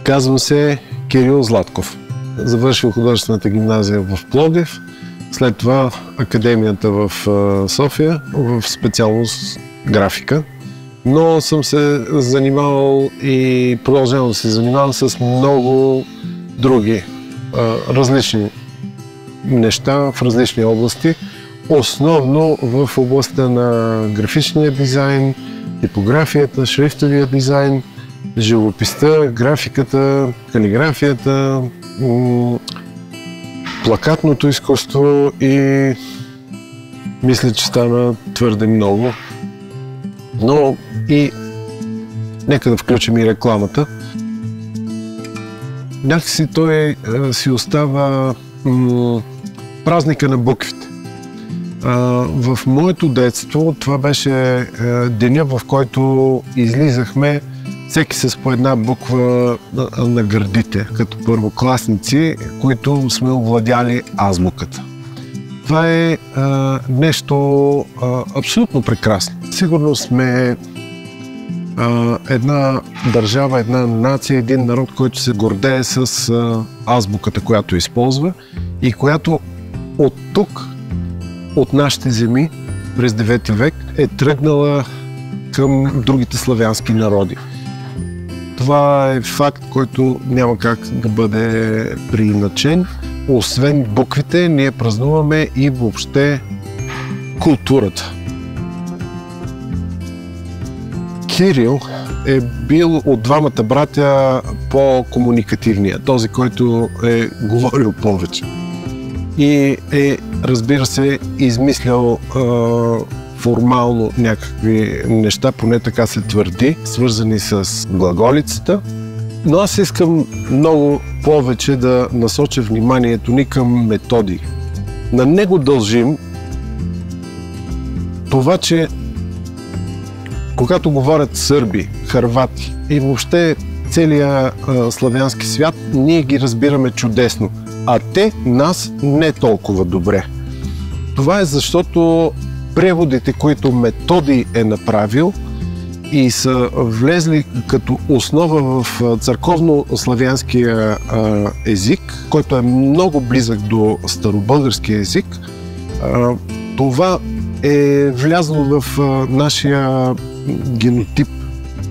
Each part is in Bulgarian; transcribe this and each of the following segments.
Казвам се Кирил Златков. Завършил художествената гимназия в Пловдив, след това академията в София, в специалност графика. Но съм се занимавал и продължавам да се занимавам с много други различни неща в различни области. Основно в областта на графичния дизайн, типографията, шрифтовия дизайн, живописта, графиката, калиграфията, плакатното изкуство и мисля, че стана твърде много. Но и нека да включим и рекламата. Някакси той си остава празника на буквите. В моето детство това беше деня, в който излизахме всеки с по една буква на гърдите, като първокласници, които сме овладяли азбуката. Това е нещо абсолютно прекрасно. Сигурно сме една държава, една нация, един народ, който се гордее с азбуката, която използва и която от тук, от нашите земи, през 9 век е тръгнала към другите славянски народи. Това е факт, който няма как да бъде преиначен. Освен буквите, ние празнуваме и въобще културата. Кирил е бил от двамата братя по-комуникативния, този, който е говорил повече. И е, разбира се, измислял формално някакви неща, поне така се твърди, свързани с глаголицата. Но аз искам много повече да насоча вниманието ни към Методий. На него дължим това, че когато говорят сърби, хървати и въобще целия славянски свят, ние ги разбираме чудесно, а те нас не толкова добре. Това е защото преводите, които Методий е направил и са влезли като основа в църковно-славянския език, който е много близък до старобългарския език, това е влязло в нашия генотип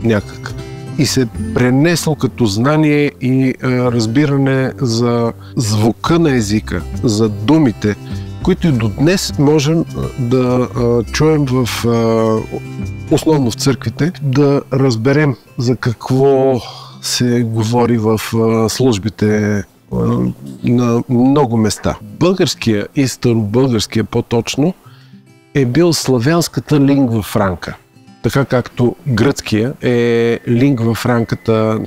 някак и се пренесло като знание и разбиране за звука на езика, за думите, които и до днес можем да чуем основно в църквите, да разберем за какво се говори в службите на много места. Българския и старобългарския по-точно е бил славянската лингва франка. Така както гръцкия е лингва франката,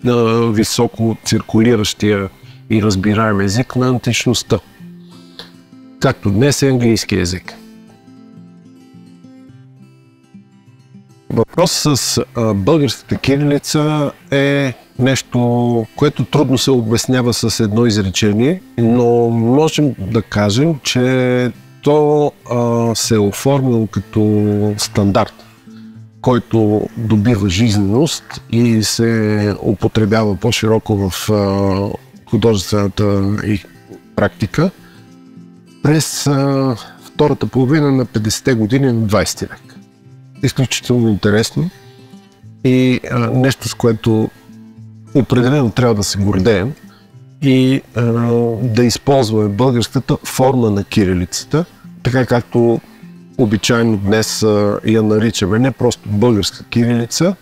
най-високо циркулиращия и разбираем език на античността. Както днес е английски език. Въпрос с българската кирилица е нещо, което трудно се обяснява с едно изречение, но можем да кажем, че то се е оформило като стандарт, който добива жизненост и се употребява по-широко в художествената практика през втората половина на 50-те години на 20 век. Изключително интересно и нещо, с което определено трябва да се гордеем и да използваме българската форма на кирилицата, така както обичайно днес я наричаме, не просто българска кирилица.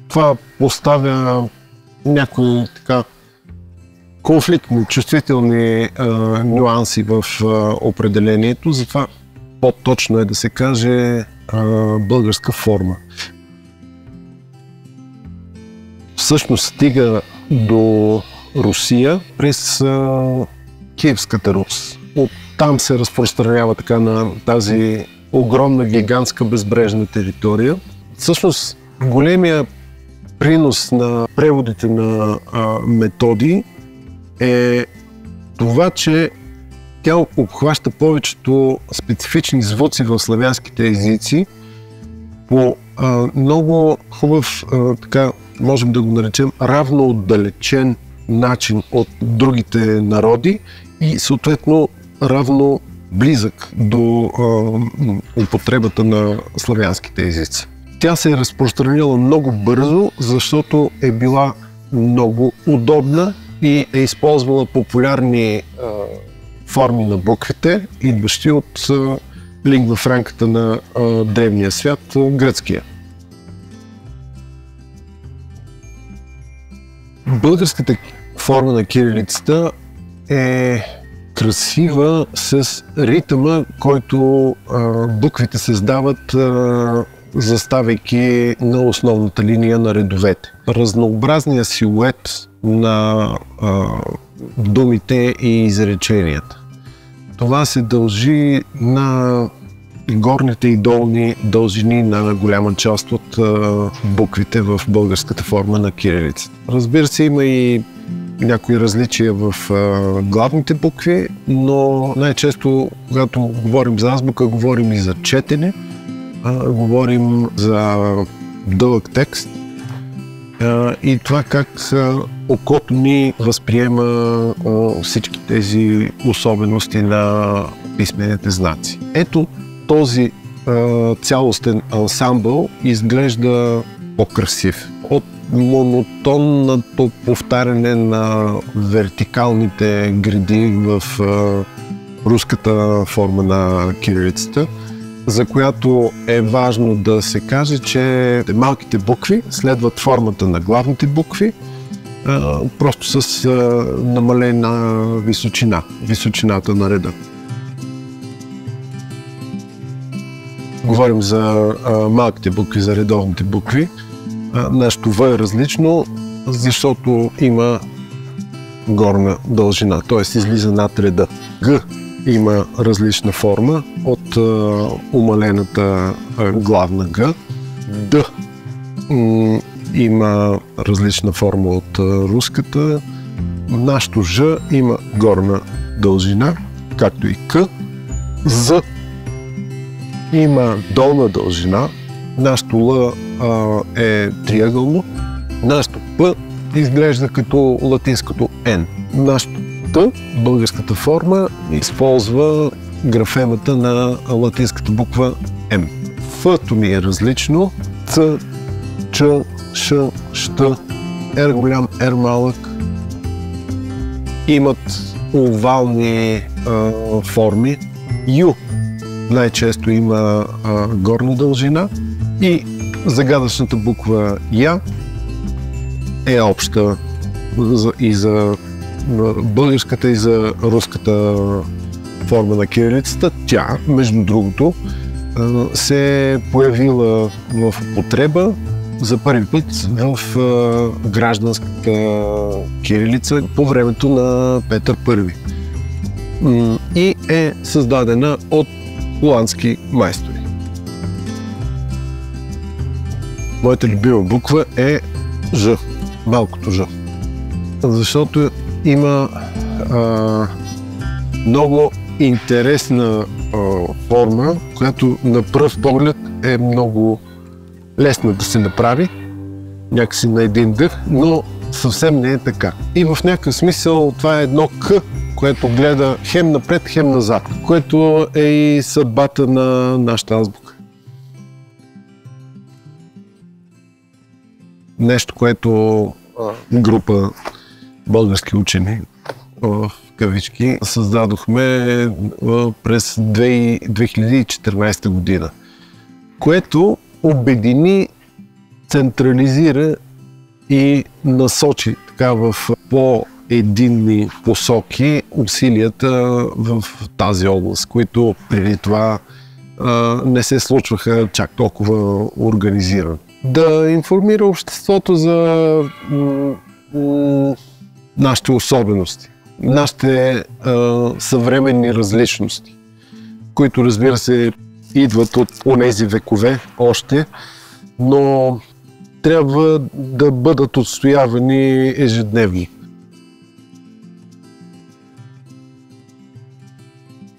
Това поставя някои така конфликтни, чувствителни нюанси в определението, затова по-точно е да се каже българска форма. Всъщност стига до Русия през Киевската Рус. Оттам се разпространява така на тази огромна, гигантска безбрежна територия. Всъщност големия принос на преводите на Методий е това, че тя обхваща повечето специфични звуци в славянските езици по много хубав, така можем да го наречем, равно отдалечен начин от другите народи и съответно равно близък до употребата на славянските езици. Тя се е разпространила много бързо, защото е била много удобна и е използвала популярни форми на буквите, идващи от лингва франката на древния свят, гръцкия. Българската форма на кирилицата е красива с ритъма, който буквите създават, заставайки на основната линия на редовете. Разнообразният силует на думите и изреченията. Това се дължи на горните и долни дължини на голяма част от буквите в българската форма на кирилицата. Разбира се, има и някои различия в главните букви, но най-често, когато говорим за азбука, говорим и за четене, говорим за дълъг текст и това как окото ни възприема всички тези особености на писмените знаци. Ето този цялостен ансамбъл изглежда по-красив. От монотонното повтаряне на вертикалните гради в руската форма на кирилицата, за която е важно да се каже, че малките букви следват формата на главните букви, просто с намалена височината на реда. Говорим за малките букви, за редовните букви. Нашето В е различно, защото има горна дължина, т.е. излиза над реда. Г има различна форма от умалената главна Г. Д има различна форма от руската. Нашето Ж има горна дължина, както и К. З има долна дължина. Нашето Л е триъгълно. Нашето П изглежда като латинското Н. Нашето Т, българската форма, използва графемата на латинската буква М. Ф-то ни е различно. Ц, Ч, Ш, Щ, Р голям, Р малък. Имат овални форми. Ю най-често има горна дължина и загадъчната буква Я е обща и за българската и за руската форма на кирилицата. Тя, между другото, се е появила в употреба за първи път в гражданската кирилица по времето на Петър I и е създадена от холандски майстори. Моята любима буква е Ж, малкото Ж, защото има много интересна форма, която на пръв поглед е много лесна да се направи, някакси на един дъх, но съвсем не е така. И в някакъв смисъл това е едно К, което гледа хем напред, хем назад, което е и съдбата на нашата азбука. Нещо, което група български учени, в кавички, създадохме през 2014 година, което обедини, централизира и насочи така в по-единни посоки усилията в тази област, които преди това не се случваха чак толкова организирано. Да информира обществото за нашите особености, нашите съвременни различности, които, разбира се, идват от онези векове още, но трябва да бъдат отстоявани ежедневно.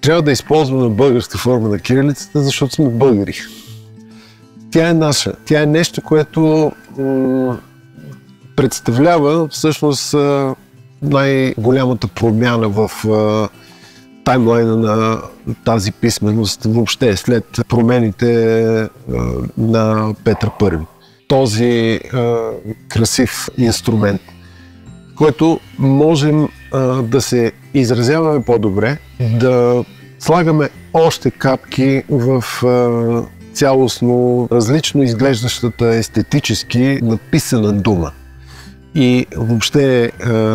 Трябва да използваме българска форма на кирилицата, защото сме българи. Тя е наша. Тя е нещо, което представлява всъщност най-голямата промяна в таймлайна на тази писменост въобще след промените на Петър I. Този красив инструмент, който можем да се изразяваме по-добре, да слагаме още капки в цялостно различно изглеждащата естетически написана дума и въобще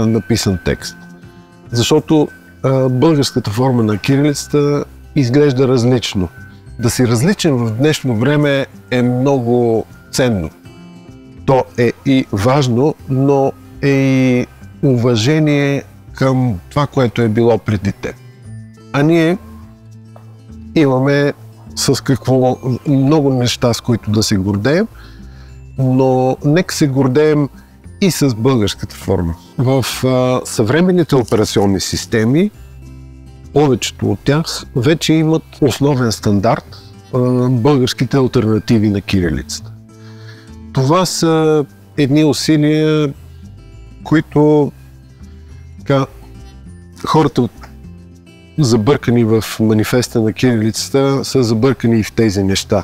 написан текст. Защото българската форма на кирилицата изглежда различно. Да си различен в днешно време е много ценно. То е и важно, но е и уважение към това, което е било преди теб. А ние имаме с какво много неща, с които да се гордеем, но нека се гордеем и с българската форма. В съвременните операционни системи, повечето от тях вече имат основен стандарт българските алтернативи на кирилицата. Това са едни усилия, които хората забъркани в манифеста на кирилицата са забъркани и в тези неща.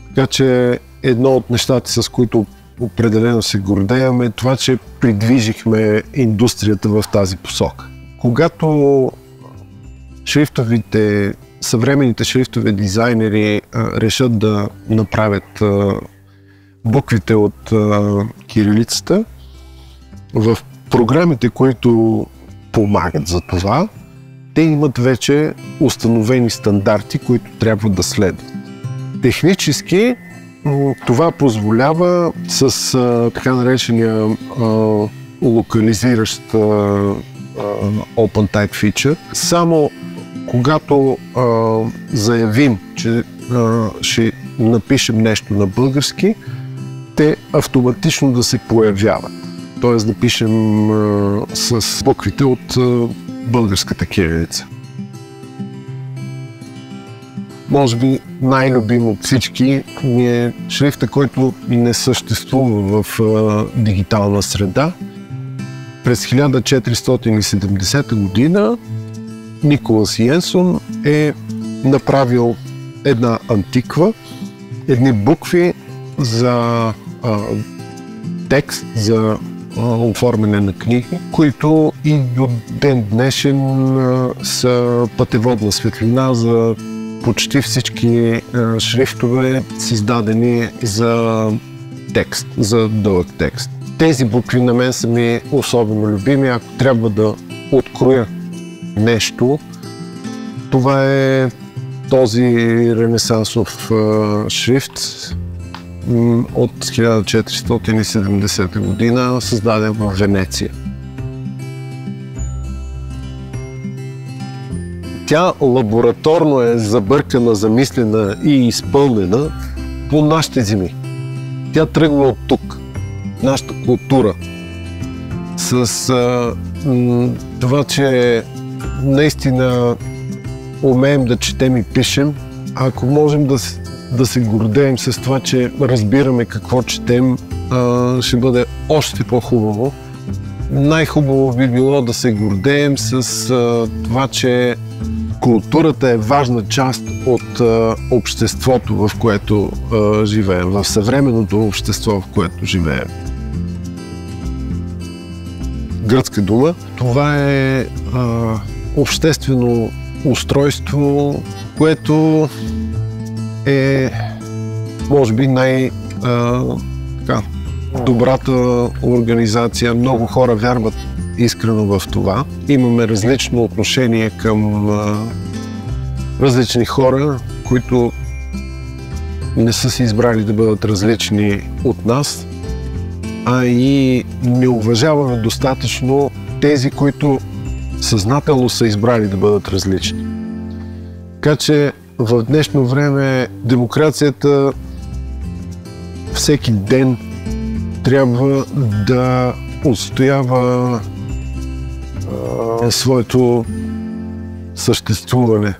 Така че едно от нещата, с които определено се гордеем, е това, че придвижихме индустрията в тази посока. Когато съвременните шрифтови дизайнери решат да направят буквите от кирилицата, в програмите, които помагат за това, те имат вече установени стандарти, които трябва да следват. Технически това позволява с така наречения локализиращ OpenType feature. Само когато заявим, че ще напишем нещо на български, те автоматично да се появяват. Тоест да пишем с буквите от българската кирилица. Може би най-любим от всички е шрифта, който не съществува в дигитална среда. През 1470 година Николас Йенсон е направил една антиква, едни букви за текст, за оформяне на книги, които и до ден днешен са пътеводна светлина за почти всички шрифтове, създадени за текст, за дълъг текст. Тези букви на мен са ми особено любими. Ако трябва да откроя нещо, това е този ренесансов шрифт от 1470 година, създаден в Венеция. Тя лабораторно е забъркана, замислена и изпълнена по нашите земи. Тя тръгва от тук, нашата култура, с това, че наистина умеем да четем и пишем. Ако можем да се гордеем с това, че разбираме какво четем, ще бъде още по-хубаво. Най-хубаво би било да се гордеем с това, че културата е важна част от обществото, в което живеем, в съвременното общество, в което живеем. Гръцка дума. Това е обществено устройство, което е, може би, добрата организация. Много хора вярват искрено в това. Имаме различно отношение към различни хора, които не са си избрали да бъдат различни от нас, а и не уважаваме достатъчно тези, които съзнателно са избрали да бъдат различни. Така че в днешно време демокрацията всеки ден трябва да отстоява своето съществуване.